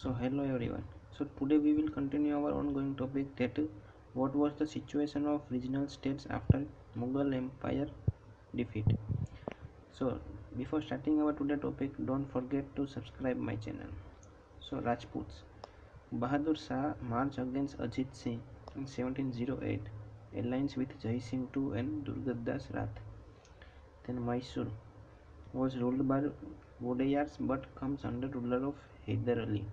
So hello everyone. So today we will continue our ongoing topic that what was the situation of regional states after Mughal Empire defeat. So before starting our today topic, don't forget to subscribe my channel. So Rajputs. Bahadur Shah marched against Ajit Singh in 1708, alliance with Jai Singh II and Durgadas Rath. Then Mysore was ruled by Vodayars but comes under ruler of Hyder Ali.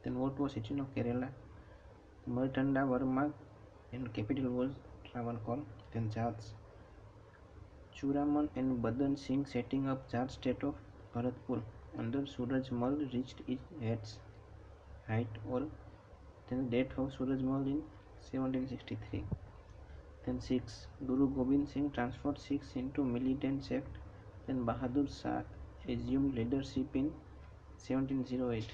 Then what was situation of Kerala? Martanda Varma and capital was Travancore. Then Jats. Churaman and Badan Singh setting up Jat state of Bharatpur under Suraj Mal reached its height or then the death of Suraj Mal in 1763. Then Sikhs. Guru Gobind Singh transferred Sikhs into militant sect. Then Bahadur Shah assumed leadership in 1708.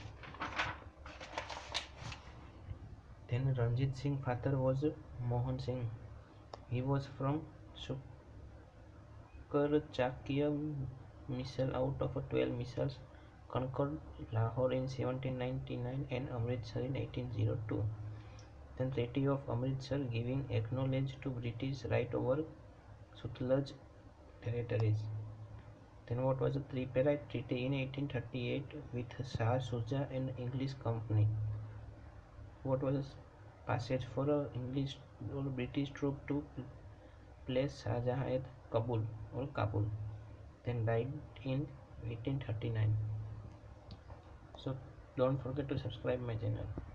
Then Ranjit Singh father was Mohan Singh. He was from Shukarchakia missile out of 12 missiles conquered Lahore in 1799 and Amritsar in 1802. Then Treaty of Amritsar giving acknowledged to British right over Sutlej territories. Then what was the Tripartite Treaty in 1838 with Shah Shuja and English Company? What was passage for a English or British troop to place Shah Jahan at Kabul or Kabul? Then died in 1839. So don't forget to subscribe my channel.